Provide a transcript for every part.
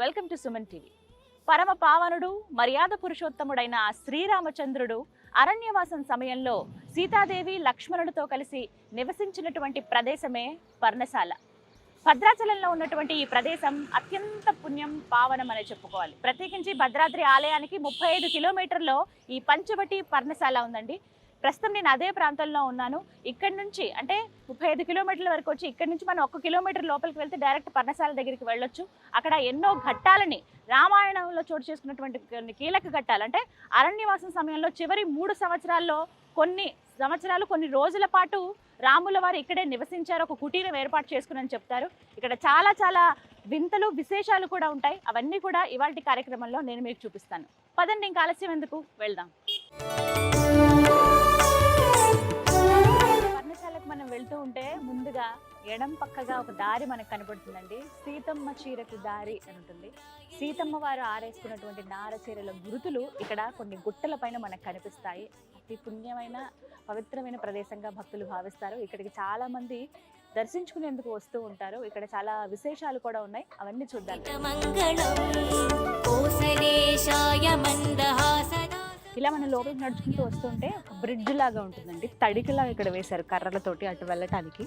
Welcome to Suman TV. పరమ పావనుడు మర్యాద పురుషోత్తముడైన శ్రీరామచంద్రుడు అరణ్యవాసం సమయంలో సీతాదేవి లక్ష్మణుడితో కలిసి నివసించినటువంటి ప్రదేశమే పర్ణశాల. భద్రాచలంలో ఉన్నటువంటి ఈ ప్రదేశం అత్యంత పుణ్యం పావనం అనే చెప్పుకోవాలి. ప్రత్యేకించి భద్రాద్రి ఆలయానికి 35 కిలోమీటర్లో ఈ పంచవటి పర్ణశాల ఉందండి. ప్రస్తుతం నేను అదే ప్రాంతంలో ఉన్నాను. ఇక్కడి నుంచి అంటే 35 కిలోమీటర్ల వరకు వచ్చి ఇక్కడి నుంచి మనం 1 కిలోమీటర్ లోపలికి వెళ్తే డైరెక్ట్ పర్ణశాల దగ్గరికి వెళ్ళొచ్చు. అక్కడ ఎన్నో ఘట్టాలని రామాయణంలో చోటు చేసుకున్నటువంటి కొన్ని కీలక ఘట్టాలు, అంటే అరణ్యవాసం సమయంలో చివరి 3 సంవత్సరాల్లో కొన్ని రోజుల పాటు రాముల వారు ఇక్కడే నివసించారు, ఒక కుటీరం ఏర్పాటు చేసుకుని చెప్తారు. ఇక్కడ చాలా చాలా వింతలు విశేషాలు కూడా ఉంటాయి. అవన్నీ కూడా ఇవాల్టి కార్యక్రమంలో నేను మీకు చూపిస్తాను. పదండి, ఇంకా ఆలస్యం ఎందుకు, వెళ్దాం. పర్ణశాలకు మనం వెళ్తూ ఉంటే ముందుగా ఎడం పక్కగా ఒక దారి మనకు కనపడుతుందండి. సీతమ్మ చీరకు దారి అని ఉంటుంది. సీతమ్మ వారు ఆరేసుకున్నటువంటి నార చీరల గురుతులు ఇక్కడ కొన్ని గుట్టల పైన మనకు కనిపిస్తాయి. అతి పుణ్యమైన పవిత్రమైన ప్రదేశంగా భక్తులు భావిస్తారు. ఇక్కడికి చాలా మంది దర్శించుకునేందుకు వస్తూ ఉంటారు. ఇక్కడ చాలా విశేషాలు కూడా ఉన్నాయి, అవన్నీ చూద్దాం. ఇలా మనం లోపలికి నడుచుకుంటూ వస్తుంటే ఒక బ్రిడ్జ్ లాగా ఉంటుందండి. తడికిలాగా ఇక్కడ వేశారు కర్రలతోటి అటు వెళ్ళటానికి.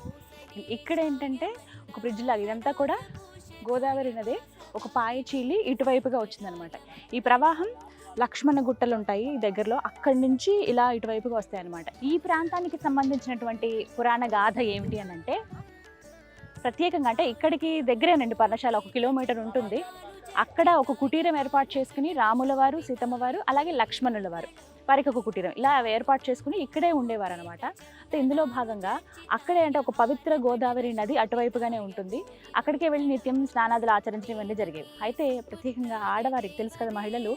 ఇక్కడ ఏంటంటే ఒక బ్రిడ్జ్ లాగా, ఇదంతా కూడా గోదావరి నదే ఒక పాయ చీలి ఇటువైపుగా వచ్చిందనమాట. ఈ ప్రవాహం లక్ష్మణ గుట్టలు ఉంటాయి ఈ దగ్గరలో, అక్కడి నుంచి ఇలా ఇటువైపుగా వస్తాయి అన్నమాట. ఈ ప్రాంతానికి సంబంధించినటువంటి పురాణ గాథ ఏమిటి అని అంటే, ప్రత్యేకంగా అంటే ఇక్కడికి దగ్గరేనండి పర్ణశాల, 1 కిలోమీటర్ ఉంటుంది. అక్కడ ఒక కుటీరం ఏర్పాటు చేసుకుని రాముల వారు, సీతమ్మ వారు, అలాగే లక్ష్మణుల వారు, వారికి ఒక కుటీరం ఇలా ఏర్పాటు చేసుకుని ఇక్కడే ఉండేవారు అనమాట. అయితే ఇందులో భాగంగా అక్కడే అంటే ఒక పవిత్ర గోదావరి నది అటువైపుగానే ఉంటుంది. అక్కడికే వెళ్ళి నిత్యం స్నానాదులు ఆచరించడం ఇవన్నీ జరిగేవి. అయితే ప్రత్యేకంగా ఆడవారికి తెలుసు కదా, మహిళలు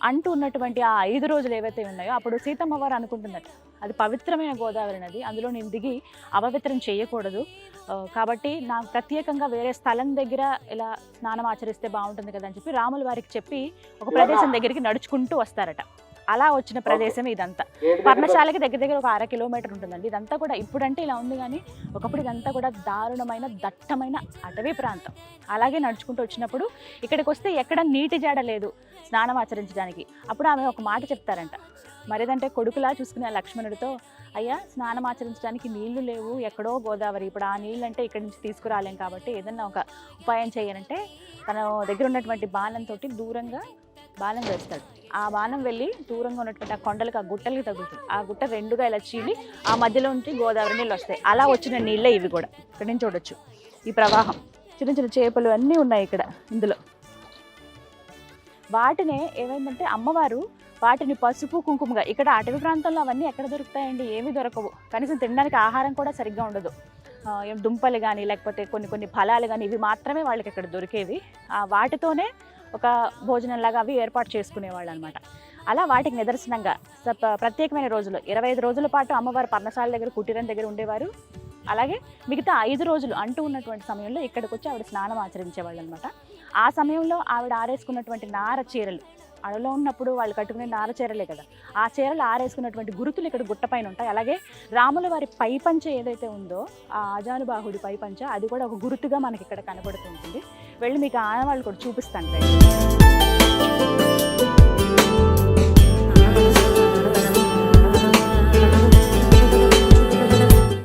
అంటూ ఉన్నటువంటి ఆ 5 రోజులు ఏవైతే ఉన్నాయో అప్పుడు సీతమ్మ వారు అనుకుంటున్నట్టు అది పవిత్రమైన గోదావరి నది, అందులో నేను దిగి అపవిత్రం చేయకూడదు, కాబట్టి నా ప్రత్యేకంగా వేరే స్థలం దగ్గర ఇలా స్నానం ఆచరిస్తే బాగుంటుంది కదా అని చెప్పి రాముల వారికి చెప్పి ఒక ప్రదేశం దగ్గరికి నడుచుకుంటూ వస్తారట. అలా వచ్చిన ప్రదేశం ఇదంతా. పర్ణశాలకి దగ్గర దగ్గర ఒక 1/2 కిలోమీటర్ ఉంటుందండి. ఇదంతా కూడా ఇప్పుడంటే ఇలా ఉంది, కానీ ఒకప్పుడు ఇదంతా కూడా దారుణమైన దట్టమైన అటవీ ప్రాంతం. అలాగే నడుచుకుంటూ వచ్చినప్పుడు ఇక్కడికి వస్తే ఎక్కడ నీటి జాడ లేదు స్నానం ఆచరించడానికి. అప్పుడు ఆమె ఒక మాట చెప్తారంట, మరేదంటే కొడుకులా చూసుకునే లక్ష్మణుడితో, అయ్యా స్నానం ఆచరించడానికి నీళ్లు లేవు, ఎక్కడో గోదావరి, ఇప్పుడు ఆ నీళ్ళు అంటే ఇక్కడి నుంచి తీసుకురాలేం, కాబట్టి ఏదన్నా ఒక ఉపాయం చేయాలంటే తన దగ్గర ఉన్నటువంటి బాణంతో దూరంగా బాణం వేస్తాడు. ఆ బాణం వెళ్ళి దూరంగా ఉన్నటువంటి ఆ కొండలకు, ఆ గుట్టలకి తగులుతుంది. ఆ గుట్ట 2గా ఇలా చీలి ఆ మధ్యలో ఉంటే గోదావరి నీళ్ళు వస్తాయి. అలా వచ్చిన నీళ్ళే ఇవి కూడా. ఇక్కడ నుంచి చూడొచ్చు ఈ ప్రవాహం. చిన్న చిన్న చేపలు అన్నీ ఉన్నాయి ఇక్కడ. ఇందులో వాటినే ఏమైందంటే అమ్మవారు వాటిని పసుపు కుంకుమగా, ఇక్కడ అటవీ ప్రాంతంలో అవన్నీ ఎక్కడ దొరుకుతాయండి, ఏమీ దొరకవు. కనీసం తినడానికి ఆహారం కూడా సరిగ్గా ఉండదు. దుంపలు కానీ లేకపోతే కొన్ని ఫలాలు కానీ ఇవి మాత్రమే వాళ్ళకి ఇక్కడ దొరికేవి. వాటితోనే ఒక భోజనంలాగా అవి ఏర్పాటు చేసుకునేవాళ్ళు అనమాట. అలా వాటికి నిదర్శనంగా ప్రత్యేకమైన రోజులు 25 రోజుల పాటు అమ్మవారు పర్ణశాల దగ్గర కుటీరం దగ్గర ఉండేవారు. అలాగే మిగతా 5 రోజులు అంటూ ఉన్నటువంటి సమయంలో ఇక్కడికి వచ్చి ఆవిడ స్నానం ఆచరించేవాళ్ళు అనమాట. ఆ సమయంలో ఆవిడ ఆరేసుకున్నటువంటి నార చీరలు, అడవిలో ఉన్నప్పుడు వాళ్ళు కట్టుకునే నార చీరలే కదా, ఆ చీరలు ఆరేసుకున్నటువంటి గురుతులు ఇక్కడ గుట్టపైన ఉంటాయి. అలాగే రాముల వారి పైపంచ ఏదైతే ఉందో ఆ ఆజానుబాహుడి పైపంచ, అది కూడా ఒక గురుతుగా మనకి ఇక్కడ కనబడుతూ ఉంటుంది. వెళ్ళి మీకు ఆనవాళ్ళు కూడా చూపిస్తాను.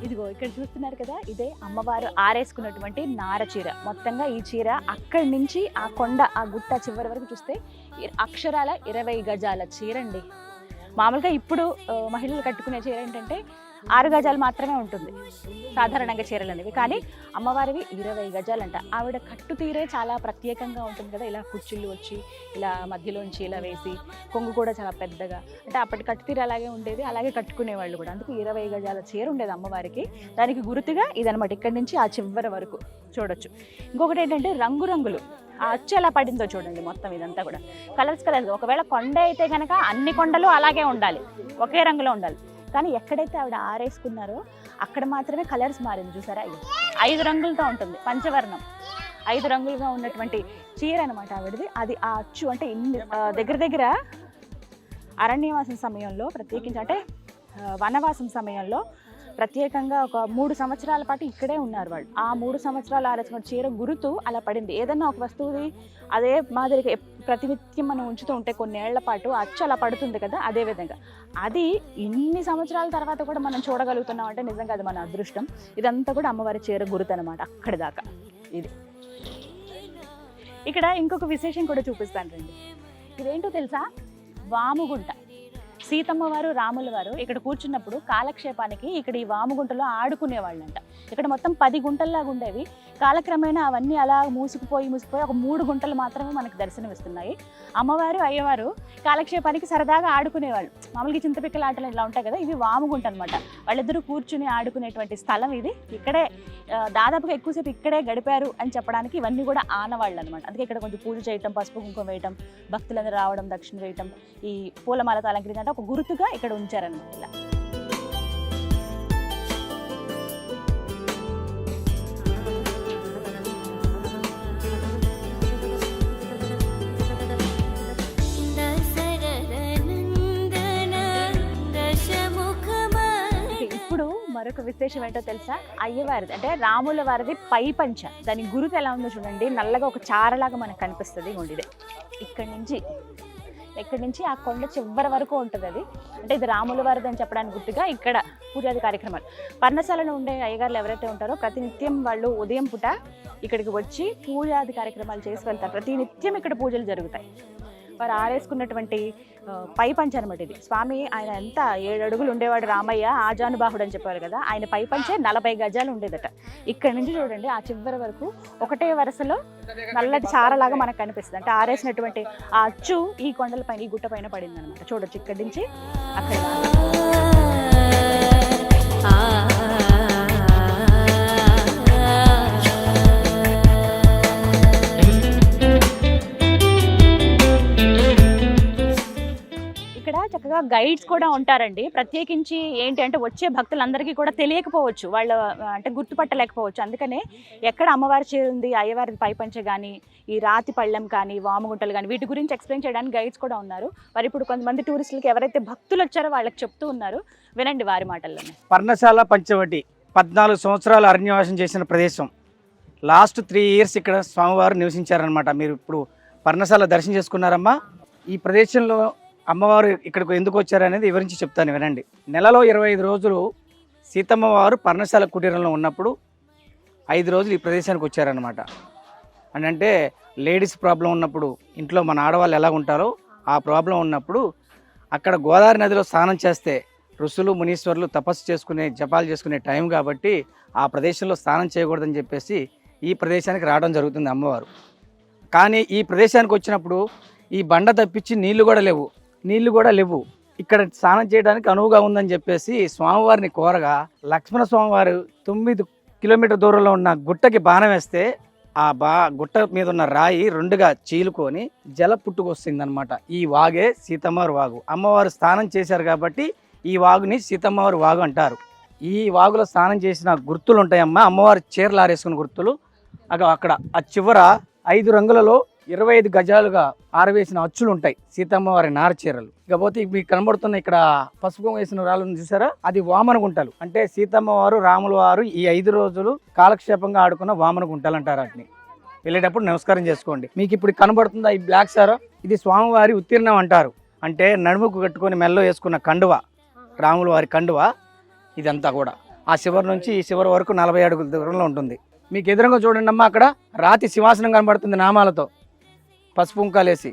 ఇదిగో ఇక్కడ చూస్తున్నారు కదా, ఇదే అమ్మవారు ఆరేసుకున్నటువంటి నార చీర. మొత్తంగా ఈ చీర అక్కడి నుంచి ఆ కొండ, ఆ గుట్ట చివరి వరకు చూస్తే అక్షరాల 20 గజాల చీర అండి. మామూలుగా ఇప్పుడు మహిళలు కట్టుకునే చీర ఏంటంటే 6 గజాలు మాత్రమే ఉంటుంది సాధారణంగా చీరలు అనేవి, కానీ అమ్మవారివి 20 గజాలంట. ఆవిడ కట్టు తీరే చాలా ప్రత్యేకంగా ఉంటుంది కదా, ఇలా కుర్చీలు వచ్చి ఇలా మధ్యలోంచి ఇలా వేసి, కొంగు కూడా చాలా పెద్దగా, అంటే అప్పటి కట్టు తీరు అలాగే ఉండేది, అలాగే కట్టుకునేవాళ్ళు కూడా. అందుకు 20 గజాల చీర ఉండేది అమ్మవారికి. దానికి గుర్తుగా ఇదనమాట. ఇక్కడి నుంచి ఆ చివరి వరకు చూడొచ్చు. ఇంకొకటి ఏంటంటే రంగురంగులు, ఆ అచ్చు ఎలా పడిందో చూడండి. మొత్తం ఇదంతా కూడా కలర్స్. ఒకవేళ కొండ అయితే కనుక అన్ని కొండలు అలాగే ఉండాలి, ఒకే రంగులో ఉండాలి. కానీ ఎక్కడైతే ఆవిడ ఆరేసుకున్నారో అక్కడ మాత్రమే కలర్స్ మారింది. చూసారా, 5 రంగులతో ఉంటుంది, పంచవర్ణం. 5 రంగులుగా ఉన్నటువంటి చీర అనమాట ఆవిడది. అది ఆ అచ్చు అంటే దగ్గర దగ్గర అరణ్యవాసం సమయంలో, ప్రత్యేకించి అంటే వనవాసం సమయంలో ప్రత్యేకంగా ఒక 3 సంవత్సరాల పాటు ఇక్కడే ఉన్నారు వాళ్ళు. ఆ 3 సంవత్సరాలు ఆరేసిన చీర గురుతు అలా పడింది. ఏదన్నా ఒక వస్తువుది అదే మాదిరిగా ప్రతినిత్యం మనం ఉంచుతూ ఉంటే కొన్నేళ్ల పాటు అచ్చు అలా పడుతుంది కదా, అదే విధంగా అది ఇన్ని సంవత్సరాల తర్వాత కూడా మనం చూడగలుగుతున్నాం అంటే నిజంగా అది మన అదృష్టం. ఇదంతా కూడా అమ్మవారి చీర గురుతు అనమాట. అక్కడి దాకా ఇది. ఇక్కడ ఇంకొక విశేషం కూడా చూపిస్తాను రండి. ఇదేంటో తెలుసా? వాముగుంట. సీతమ్మ వారు రాముల వారు ఇక్కడ కూర్చున్నప్పుడు కాలక్షేపానికి ఇక్కడ ఈ వాముగుంటలో ఆడుకునేవాళ్ళంట. ఇక్కడ మొత్తం 10 గుంటల్లాగా ఉండేవి. కాలక్రమేణా అవన్నీ అలా మూసుకుపోయి ఒక 3 గుంటలు మాత్రమే మనకు దర్శనమిస్తున్నాయి. అమ్మవారు అయ్యవారు కాలక్షేపానికి సరదాగా ఆడుకునేవాళ్ళు. మామూలుగా చింతపిక్కల ఆటలు ఇలా ఉంటాయి కదా, ఇవి వాముగుంట అనమాట. వాళ్ళిద్దరూ కూర్చుని ఆడుకునేటువంటి స్థలం ఇది. ఇక్కడే దాదాపుగా ఎక్కువసేపు ఇక్కడే గడిపారు అని చెప్పడానికి ఇవన్నీ కూడా ఆనవాళ్ళు అనమాట. అందుకే ఇక్కడ కొంచెం పూజ చేయటం, పసుపు కుంకుమ వేయటం, భక్తులందరూ రావడం, దక్షిణ వేయటం, ఈ పూలమాలతో అలంకరించడం ఒక గుర్తుగా ఇక్కడ ఉంచారనమాట. ఇలా మరొక విశేషం ఏంటో తెలుసా? అయ్యవారిది అంటే రాముల వారిది పై పంచ. దాని గురుతు ఎలా ఉందో చూడండి. నల్లగా ఒక చారలాగా మనకు కనిపిస్తుంది. గుండిదే ఇక్కడి నుంచి ఆ కొండ చివరి వరకు ఉంటుంది అది. అంటే ఇది రాముల వారిది అని చెప్పడానికి గుర్తుగా ఇక్కడ పూజాది కార్యక్రమాలు. పర్ణశాలలో ఉండే అయ్యగారులు ఎవరైతే ఉంటారో ప్రతినిత్యం వాళ్ళు ఉదయం పూట ఇక్కడికి వచ్చి పూజాది కార్యక్రమాలు చేసి వెళ్తారు. ప్రతినిత్యం ఇక్కడ పూజలు జరుగుతాయి. వారు ఆరేసుకున్నటువంటి పై పంచ అనమాట ఇది. స్వామి ఆయన ఎంత 7 అడుగులు ఉండేవాడు రామయ్య, ఆజానుబాహుడు అని చెప్పారు కదా, ఆయన పై పంచే 40 గజాలు ఉండేదట. ఇక్కడ నుంచి చూడండి ఆ చివరి వరకు ఒకటే వరుసలో నల్లటి చారలాగా మనకు కనిపిస్తుంది. అంటే ఆరేసినటువంటి ఆ అచ్చు ఈ కొండల పైన, ఈ గుట్ట పైన పడింది అనమాట. చూడొచ్చు ఇక్కడి నుంచి అక్కడ. చక్కగా గైడ్స్ కూడా ఉంటారండి. ప్రత్యేకించి ఏంటి అంటే వచ్చే భక్తులందరికీ కూడా తెలియకపోవచ్చు, వాళ్ళు అంటే గుర్తుపట్టలేకపోవచ్చు. అందుకనే ఎక్కడ అమ్మవారి చీర ఉంది, అయ్యవారి పైపంచ కానీ, ఈ రాతి పళ్ళెం కానీ, వాముగుంటలు కానీ, వీటి గురించి ఎక్స్ప్లెయిన్ చేయడానికి గైడ్స్ కూడా ఉన్నారు. వారు ఇప్పుడు కొంతమంది టూరిస్టులకి ఎవరైతే భక్తులు వచ్చారో వాళ్ళకి చెప్తూ ఉన్నారు. వినండి వారి మాటల్లోనే. పర్ణశాల పంచవటి 14 సంవత్సరాలు అరణ్యవాసం చేసిన ప్రదేశం. లాస్ట్ 3 ఇయర్స్ ఇక్కడ స్వామివారు నివసించారనమాట. మీరు ఇప్పుడు పర్ణశాల దర్శనం చేసుకున్నారమ్మా. ఈ ప్రదేశంలో అమ్మవారు ఇక్కడికి ఎందుకు వచ్చారనేది వివరించి చెప్తాను వినండి. నెలలో 25 రోజులు సీతమ్మ వారు పర్ణశాల కుటీరంలో ఉన్నప్పుడు 5 రోజులు ఈ ప్రదేశానికి వచ్చారనమాట. అని అంటే లేడీస్ ప్రాబ్లం ఉన్నప్పుడు, ఇంట్లో మన ఆడవాళ్ళు ఎలా ఉంటారో ఆ ప్రాబ్లం ఉన్నప్పుడు అక్కడ గోదావరి నదిలో స్నానం చేస్తే ఋషులు మునీశ్వరులు తపస్సు చేసుకునే, జపాలు చేసుకునే టైం కాబట్టి ఆ ప్రదేశంలో స్నానం చేయకూడదని చెప్పేసి ఈ ప్రదేశానికి రావడం జరుగుతుంది అమ్మవారు. కానీ ఈ ప్రదేశానికి వచ్చినప్పుడు ఈ బండ తప్పించి నీళ్లు కూడా లేవు. ఇక్కడ స్నానం చేయడానికి అనువుగా ఉందని చెప్పేసి స్వామివారిని కోరగా లక్ష్మణ స్వామివారు 9 కిలోమీటర్ దూరంలో ఉన్న గుట్టకి బాణం వేస్తే ఆ గుట్ట మీద ఉన్న రాయి 2గా చీలుకొని జల పుట్టుకొస్తుందన్నమాట. ఈ వాగే సీతమ్మవారి వాగు. అమ్మవారు స్నానం చేశారు కాబట్టి ఈ వాగుని సీతమ్మవారి వాగు అంటారు. ఈ వాగులో స్నానం చేసిన గుర్తులు ఉంటాయమ్మా, అమ్మవారి చీరలు ఆరేసుకున్న గుర్తులు. అక్కడ ఆ చివర 5 రంగులలో 25 గజాలుగా ఆరవేసిన అచ్చులు ఉంటాయి సీతమ్మవారి నార చీరలు. ఇకపోతే మీకు కనబడుతున్న ఇక్కడ పసుపు వేసిన రాళ్ళను చూసారా, అది వామన గుంటలు. అంటే సీతమ్మ వారు రాముల వారు ఈ 5 రోజులు కాలక్షేపంగా ఆడుకున్న వామన గుంటలు అంటారు. వాటిని వెళ్ళేటప్పుడు నమస్కారం చేసుకోండి. మీకు ఇప్పుడు కనబడుతుందా ఈ బ్లాక్ సారా, ఇది స్వామివారి ఉత్తీర్ణం అంటారు. అంటే నడుముకు కట్టుకొని మెల్లో వేసుకున్న కండువ, రాముల వారి కండువ. ఇదంతా కూడా ఆ శివరి నుంచి ఈ శివరి వరకు 40 అడుగుల దూరంలో ఉంటుంది. మీకు ఎదురుగా చూడండి అమ్మా, అక్కడ రాతి సింహాసనం కనబడుతుంది నామాలతో, పసుపు కుంకాలేసి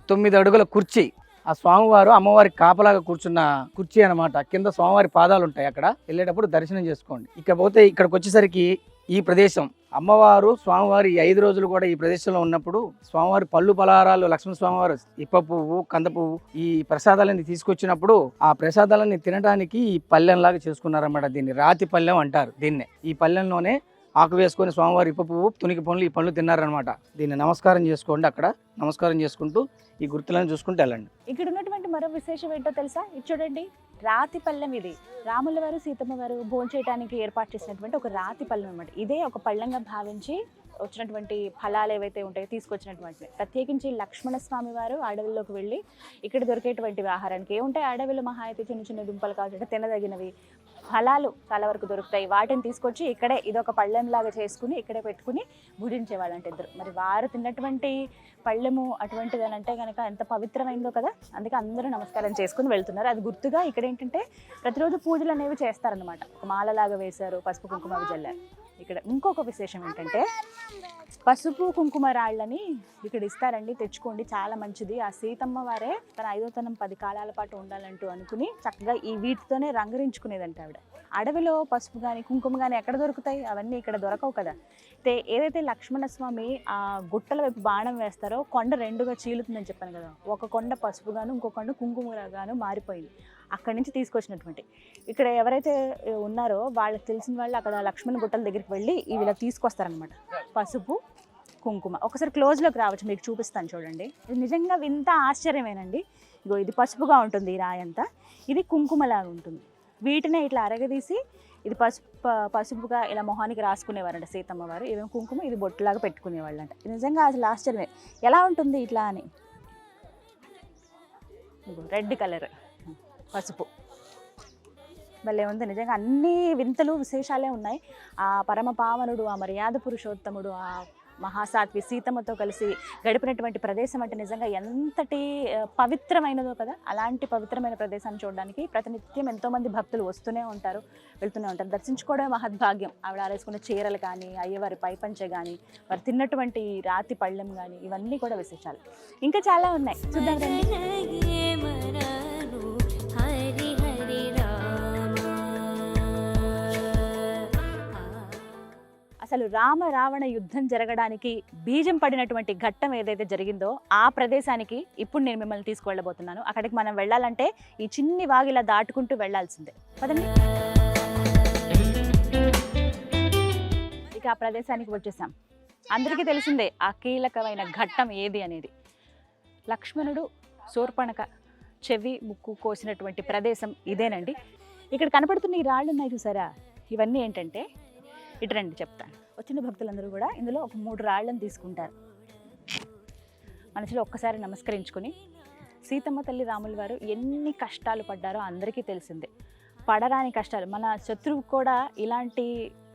9 అడుగుల కుర్చీ. ఆ స్వామివారు అమ్మవారికి కాపలాగా కూర్చున్న కుర్చీ అనమాట. కింద స్వామివారి పాదాలు ఉంటాయి. అక్కడ వెళ్ళేటప్పుడు దర్శనం చేసుకోండి. ఇకపోతే ఇక్కడికి వచ్చేసరికి ఈ ప్రదేశం అమ్మవారు స్వామివారి 5 రోజులు కూడా ఈ ప్రదేశంలో ఉన్నప్పుడు స్వామివారి పళ్ళు పలహారాలు, లక్ష్మణ స్వామివారు ఇప్ప పువ్వు, కంద పువ్వు, ఈ ప్రసాదాలన్నీ తీసుకొచ్చినప్పుడు ఆ ప్రసాదాలన్నీ తినడానికి ఈ పల్లెంలాగా చేసుకున్నారన్నమాట. దీన్ని రాతి పల్లెం అంటారు. దీన్నే ఈ పల్లెంలోనే ఆకు వేసుకొని స్వామివారి ఇప్ప పువ్వు, తునికి పండ్లు, ఈ పండ్లు తిన్నారనమాట. దీన్ని నమస్కారం చేసుకోండి. అక్కడ నమస్కారం చేసుకుంటూ ఈ గుర్తులను చూసుకుంటూ వెళ్ళండి. ఇక్కడ ఉన్నటువంటి మరో విశేషం ఏంటో తెలుసా? ఇది చూడండి, రాతి పళ్ళెం. ఇది రాముల వారు సీతమ్మ వారు భోంచేయడానికి ఏర్పాటు చేసినటువంటి ఒక రాతి పళ్ళెం అనమాట. ఇదే ఒక పళ్ళంగా భావించి వచ్చినటువంటి ఫలాలు ఏవైతే ఉంటాయో తీసుకొచ్చినటువంటి. ప్రత్యేకించి లక్ష్మణ స్వామి వారు అడవుల్లోకి వెళ్ళి ఇక్కడ దొరికేటువంటి ఆహారానికి ఏముంటాయి, అడవిలో మహా అయితే చిన్న చిన్న దుంపలు కావచ్చు, తినదగినవి ఫలాలు చాలా వరకు దొరుకుతాయి. వాటిని తీసుకొచ్చి ఇక్కడే ఇదొక పళ్ళెంలాగా చేసుకుని ఇక్కడే పెట్టుకుని భుజించేవాళ్ళు అంటే ఇద్దరు. మరి వారు తిన్నటువంటి పళ్ళెము అటువంటిది అని అంటే కనుక ఎంత పవిత్రమైందో కదా, అందుకే అందరూ నమస్కారం చేసుకుని వెళ్తున్నారు. అది గుర్తుగా ఇక్కడ ఏంటంటే ప్రతిరోజు పూజలు అనేవి చేస్తారనమాట. ఒక మాలలాగా వేశారు, పసుపు కుంకుమ అవి జల్లారు. ఇక్కడ ఇంకొక విశేషం ఏంటంటే పసుపు కుంకుమ రాళ్ళని ఇక్కడ ఇస్తారండి, తెచ్చుకోండి, చాలా మంచిది. ఆ సీతమ్మ వారే తన 5వ తనం 10 కాలాల పాటు ఉండాలంటూ అనుకుని చక్కగా ఈ వీటితోనే రంగరించుకునేదంట ఆవిడ. అడవిలో పసుపు కానీ కుంకుమ కానీ ఎక్కడ దొరుకుతాయి, అవన్నీ ఇక్కడ దొరకవు కదా. అయితే ఏదైతే లక్ష్మణస్వామి ఆ గుట్టల వైపు బాణం వేస్తారో కొండ 2గా చీలుతుందని చెప్పాను కదా, ఒక కొండ పసుపుగాను ఇంకో కొండ కుంకుమగాను మారిపోయింది. అక్కడి నుంచి తీసుకొచ్చినటువంటి ఇక్కడ ఎవరైతే ఉన్నారో వాళ్ళకి తెలిసిన వాళ్ళు అక్కడ లక్ష్మణ గుట్టల దగ్గరికి వెళ్ళి ఇవి ఇలా తీసుకొస్తారనమాట, పసుపు కుంకుమ. ఒకసారి క్లోజ్లోకి రావచ్చు, మీకు చూపిస్తాను చూడండి. ఇది నిజంగా వింత ఆశ్చర్యమేనండి. ఇగో ఇది పసుపుగా ఉంటుంది ఈ రాయంతా, ఇది కుంకుమలాగా ఉంటుంది. వీటినే ఇట్లా అరగదీసి ఇది పసుపుగా ఇలా మొహానికి రాసుకునేవారంట సీతమ్మ వారు. ఇదేమో కుంకుమ, ఇది బొట్టులాగా పెట్టుకునేవాళ్ళు అంట. ఇది నిజంగా అసలు ఆశ్చర్యమే, ఎలా ఉంటుంది ఇట్లా అని. రెడ్ కలర్ పసుపు భలే ఉంది నిజంగా. అన్ని వింతలు విశేషాలే ఉన్నాయి. ఆ పరమ పావనుడు, ఆ మర్యాద పురుషోత్తముడు, ఆ మహాసాత్వి సీతమ్మతో కలిసి గడిపినటువంటి ప్రదేశం అంటే నిజంగా ఎంతటి పవిత్రమైనదో కదా. అలాంటి పవిత్రమైన ప్రదేశాన్ని చూడడానికి ప్రతినిత్యం ఎంతోమంది భక్తులు వస్తూనే ఉంటారు, వెళ్తూనే ఉంటారు. దర్శించుకోవడమే మహద్భాగ్యం. ఆవిడ ఆరేసుకున్న చీరలు కానీ, అయ్యవారి పైపంచ కానీ, వారు తిన్నటువంటి రాతి పళ్ళెం కానీ, ఇవన్నీ కూడా విశేషాలు. ఇంకా చాలా ఉన్నాయి, చూద్దాం రండి. అసలు రామ రావణ యుద్ధం జరగడానికి బీజం పడినటువంటి ఘట్టం ఏదైతే జరిగిందో ఆ ప్రదేశానికి ఇప్పుడు నేను మిమ్మల్ని తీసుకువెళ్ళబోతున్నాను. అక్కడికి మనం వెళ్ళాలంటే ఈ చిన్ని వాగిలా దాటుకుంటూ వెళ్ళాల్సిందే. పదండి. ఇక ఆ ప్రదేశానికి వచ్చేసాం. అందరికీ తెలిసిందే ఆ కీలకమైన ఘట్టం ఏది అనేది. లక్ష్మణుడు శూర్పణఖ చెవి ముక్కు కోసినటువంటి ప్రదేశం ఇదేనండి. ఇక్కడ కనపడుతున్న ఈ రాళ్ళు ఉన్నాయి చూసారా, ఇవన్నీ ఏంటంటే ఇటు రండి చెప్తాను. వచ్చిన భక్తులందరూ కూడా ఇందులో ఒక 3 రాళ్ళను తీసుకుంటారు. మనసులో ఒక్కసారి నమస్కరించుకొని, సీతమ్మ తల్లి రాముల వారు ఎన్ని కష్టాలు పడ్డారో అందరికీ తెలిసిందే. పడరాని కష్టాలు, మన శత్రువు కూడా ఇలాంటి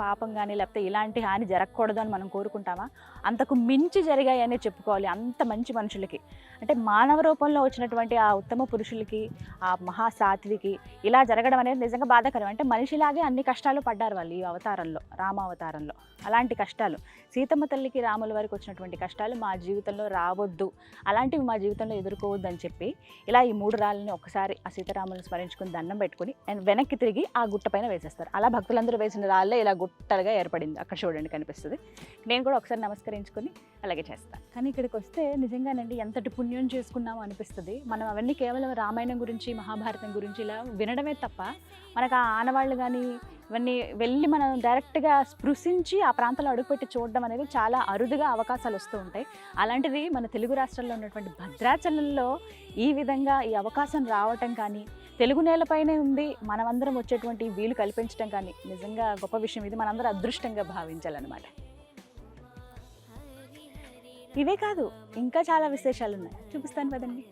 పాపం కానీ లేకపోతే ఇలాంటి హాని జరగకూడదు అని మనం కోరుకుంటామా? అంతకు మించి జరిగాయనే చెప్పుకోవాలి. అంత మంచి మనుషులకి, అంటే మానవ రూపంలో వచ్చినటువంటి ఆ ఉత్తమ పురుషులకి, ఆ మహాసాత్వికి ఇలా జరగడం అనేది నిజంగా బాధాకరం. అంటే మనిషిలాగే అన్ని కష్టాలు పడ్డారు వాళ్ళు ఈ అవతారంలో, రామావతారంలో. అలాంటి కష్టాలు సీతమ్మ తల్లికి రాముల వారికి వచ్చినటువంటి కష్టాలు మా జీవితంలో రావద్దు, అలాంటివి మా జీవితంలో ఎదుర్కోవద్దు అని చెప్పి ఇలా ఈ 3 రాళ్ళని ఒక్కసారి ఆ సీతారాములను స్మరించుకుని దండం పెట్టుకుని వెనక్కి తిరిగి ఆ గుట్ట పైన వేసేస్తారు. అలా భక్తులందరూ వేసిన రాళ్ళే ఇలా గుట్టలుగా ఏర్పడింది. అక్కడ చూడండి కనిపిస్తుంది. నేను కూడా ఒకసారి నమస్కరించుకొని అలాగే చేస్తాను. కానీ ఇక్కడికి వస్తే నిజంగానండి ఎంతటి పుణ్యం చేసుకున్నామో అనిపిస్తుంది. మనం అవన్నీ కేవలం రామాయణం గురించి, మహాభారతం గురించి ఇలా వినడమే తప్ప మనకు ఆ ఆనవాళ్ళు కానీ ఇవన్నీ వెళ్ళి మనం డైరెక్ట్గా స్పృశించి ఆ ప్రాంతంలో అడుగుపెట్టి చూడడం అనేది చాలా అరుదుగా అవకాశాలు వస్తూ ఉంటాయి. అలాంటిది మన తెలుగు రాష్ట్రాల్లో ఉన్నటువంటి భద్రాచలంలో ఈ విధంగా ఈ అవకాశం రావటం కానీ, తెలుగు నేలపైనే ఉంది మనమందరం వచ్చేటువంటి వీలు కల్పించడం కానీ నిజంగా గొప్ప విషయం. ఇది మనందరం అదృష్టంగా భావించాలన్నమాట. ఇవే కాదు, ఇంకా చాలా విశేషాలు ఉన్నాయి, చూపిస్తాను పదండి.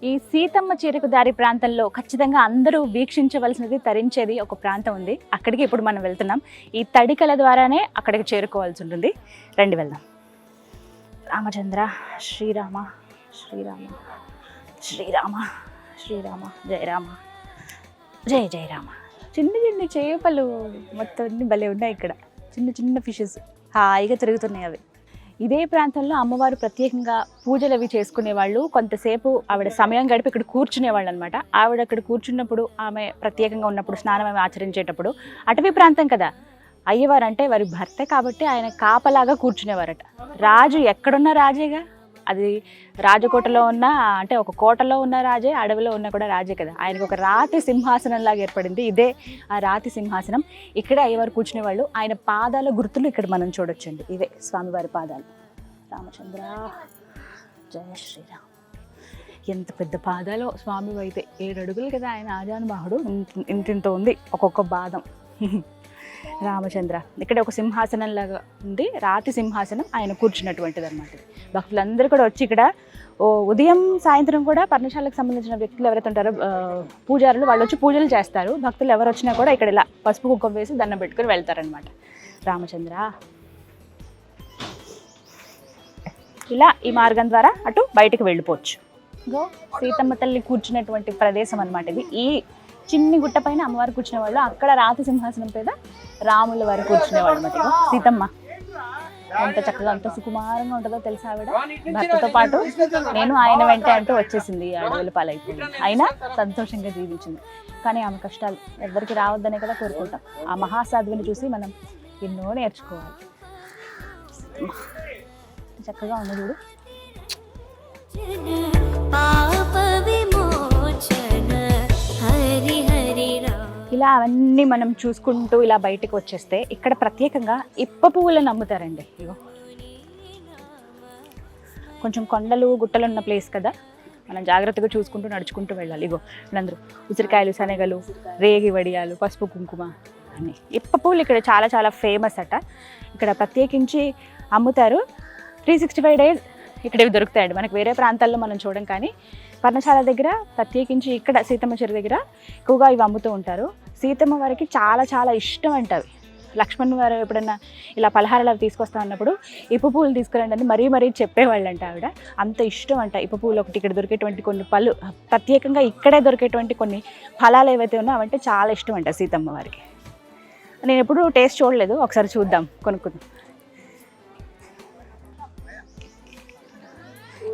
ఈ సీతమ్మ చీరకు దారి ప్రాంతంలో ఖచ్చితంగా అందరూ వీక్షించవలసినది, తరించేది ఒక ప్రాంతం ఉంది. అక్కడికి ఇప్పుడు మనం వెళ్తున్నాం. ఈ తడికల ద్వారానే అక్కడికి చేరుకోవాల్సి ఉంటుంది. రండి వెళ్దాం. రామచంద్ర శ్రీరామ శ్రీరామ శ్రీరామ శ్రీరామ జయ రామ జయ జయ రామ. చిన్న చిన్న చేపలు మొత్తం అన్ని భలే ఉన్నాయి ఇక్కడ. చిన్న చిన్న ఫిషెస్ హాయిగా తిరుగుతున్నాయి అవి. ఇదే ప్రాంతంలో అమ్మవారు ప్రత్యేకంగా పూజలు అవి చేసుకునేవాళ్ళు. కొంతసేపు ఆవిడ సమయం గడిపి ఇక్కడ కూర్చునేవాళ్ళు అనమాట. ఆవిడ అక్కడ కూర్చున్నప్పుడు, ఆమె ప్రత్యేకంగా ఉన్నప్పుడు, స్నానం ఆమె ఆచరించేటప్పుడు, అటవీ ప్రాంతం కదా, అయ్యవారు అంటే వారి భర్త కాబట్టి ఆయన కాపలాగా కూర్చునేవారట. రాజు ఎక్కడున్న రాజేగా, అది రాజకోటలో ఉన్న, అంటే ఒక కోటలో ఉన్న రాజే, అడవిలో ఉన్న కూడా రాజే కదా. ఆయనకు ఒక రాతి సింహాసనం లాగా ఏర్పడింది. ఇదే ఆ రాతి సింహాసనం. ఇక్కడే అయ్యవారు కూర్చునేవాళ్ళు. ఆయన పాదాల గుర్తులు ఇక్కడ మనం చూడొచ్చండి. ఇవే స్వామివారి పాదాలు. రామచంద్ర జయ శ్రీరామ్. ఎంత పెద్ద పాదాలో స్వామి అయితే, 7 అడుగులు కదా ఆయన. ఆజానుబాహుడు. ఇంతింత ఉంది ఒక్కొక్క పాదం. రామచంద్ర ఇక్కడ ఒక సింహాసనం లాగా ఉంది, రాతి సింహాసనం, ఆయన కూర్చున్నటువంటిది అనమాట. భక్తులందరూ కూడా వచ్చి ఇక్కడ ఉదయం సాయంత్రం కూడా పర్ణశాలకు సంబంధించిన వ్యక్తులు ఎవరైతే ఉంటారో పూజారులు వాళ్ళు వచ్చి పూజలు చేస్తారు. భక్తులు ఎవరు వచ్చినా కూడా ఇక్కడ ఇలా పసుపు కుంకుమ వేసి దండం పెట్టుకుని వెళ్తారనమాట. రామచంద్ర ఇలా ఈ మార్గం ద్వారా అటు బయటకు వెళ్ళిపోవచ్చు. గో సీతమ్మ తల్లి కూర్చున్నటువంటి ప్రదేశం అనమాట ఇది. ఈ చిన్ని గుట్ట పైన అమ్మవారు కూర్చునేవాళ్ళు, అక్కడ రాతి సింహాసనం మీద రాముల వారు కూర్చునేవాళ్ళు అనమాట. సీతమ్మ ఎంత చక్కగా అంత సుకుమారంగా ఉంటుందో తెలుసా ఆవిడ. భర్తతో పాటు నేను ఆయన వెంటే అంటూ వచ్చేసింది, అడవుల పాలైపోయింది. అయినా సంతోషంగా జీవించింది. కానీ ఆమె కష్టాలు ఎవరికి రావద్దనే కదా కోరుకుంటాం. ఆ మహాసాధువుని చూసి మనం ఎన్నో నేర్చుకోవాలి. చక్కగా ఉంది చూడు. ఇలా అవన్నీ మనం చూసుకుంటూ ఇలా బయటకు వచ్చేస్తే ఇక్కడ ప్రత్యేకంగా ఇప్ప పువ్వులను అమ్ముతారండి. ఇగో కొంచెం కొండలు గుట్టలు ఉన్న ప్లేస్ కదా, మనం జాగ్రత్తగా చూసుకుంటూ నడుచుకుంటూ వెళ్ళాలి. ఇగో వీళ్ళందరూ ఉసిరికాయలు, శనగలు, రేగి వడియాలు, పసుపు కుంకుమ అన్నీ. ఇప్ప పువ్వులు ఇక్కడ చాలా చాలా ఫేమస్ అట. ఇక్కడ ప్రత్యేకించి అమ్ముతారు. 365 days ఇక్కడ ఇవి దొరుకుతాయండి. మనకి వేరే ప్రాంతాల్లో మనం చూడం, కానీ పర్ణశాల దగ్గర ప్రత్యేకించి ఇక్కడ సీతమ్మ చెరువు దగ్గర ఎక్కువగా ఇవి అమ్ముతూ ఉంటారు. సీతమ్మ వారికి చాలా చాలా ఇష్టం అంటవి. లక్ష్మణ్ వారు ఎప్పుడన్నా ఇలా పలహారాలు అవి తీసుకొస్తా ఉన్నప్పుడు ఇప్పు పువ్వులు తీసుకురండి అని మరీ చెప్పేవాళ్ళంట ఆవిడ. అంత ఇష్టం అంట ఇప్పు పువ్వులు. ఒకటి ఇక్కడ దొరికేటువంటి కొన్ని పళ్ళు, ప్రత్యేకంగా ఇక్కడే దొరికేటువంటి కొన్ని ఫలాలు ఏవైతే ఉన్నాయో అవంటే చాలా ఇష్టం అంట సీతమ్మ వారికి. నేను ఎప్పుడు టేస్ట్ చూడలేదు, ఒకసారి చూద్దాం, కొనుక్కుందాం.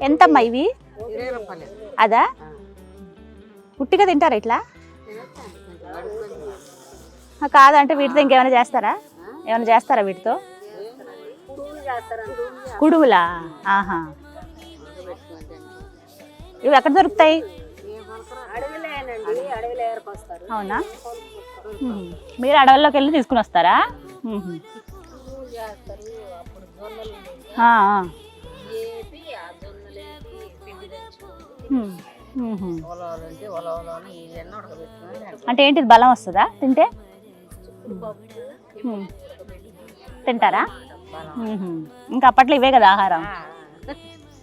ఎంతమ్మా ఇవి? 20 రూపాయలు. అదా ఉట్టిగా తింటారా ఇట్లా? కాదంటే వీటితో ఇంకేమైనా చేస్తారా? ఏమైనా చేస్తారా వీటితో? కుడువులా? ఆహా. ఇవి ఎక్కడ దొరుకుతాయి? అవునా? మీరు అడవుల్లోకి వెళ్ళి తీసుకుని వస్తారా? అంటే ఏంటిది, బలం వస్తుందా తింటే? తింటారా? ఇంకా అప్పట్లో ఇవే కదా ఆహారం.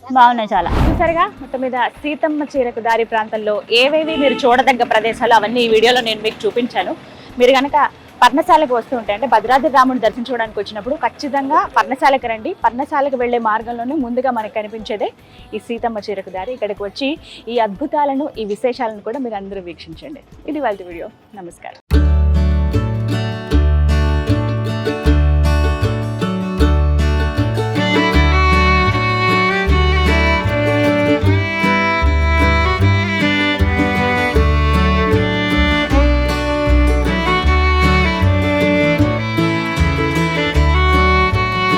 బాగున్నాయి చాలా. చూసారుగా మొత్తం మీద సీతమ్మ చీరకు దారి ప్రాంతంలో ఏవేవి మీరు చూడదగ్గ ప్రదేశాలు అవన్నీ ఈ వీడియోలో నేను మీకు చూపించాను. మీరు కనుక పర్ణశాలకు వస్తూ ఉంటే, అంటే భద్రాద్రి రాముడిని దర్శించుకోవడానికి వచ్చినప్పుడు ఖచ్చితంగా పర్ణశాలకు రండి. పర్ణశాలకు వెళ్లే మార్గంలోనే ముందుగా మనకు కనిపించేదే ఈ సీతమ్మ చీరకు దారి. ఇక్కడికి వచ్చి ఈ అద్భుతాలను, ఈ విశేషాలను కూడా మీరు అందరూ వీక్షించండి. ఇది వాళ్ళ వీడియో. నమస్కారం.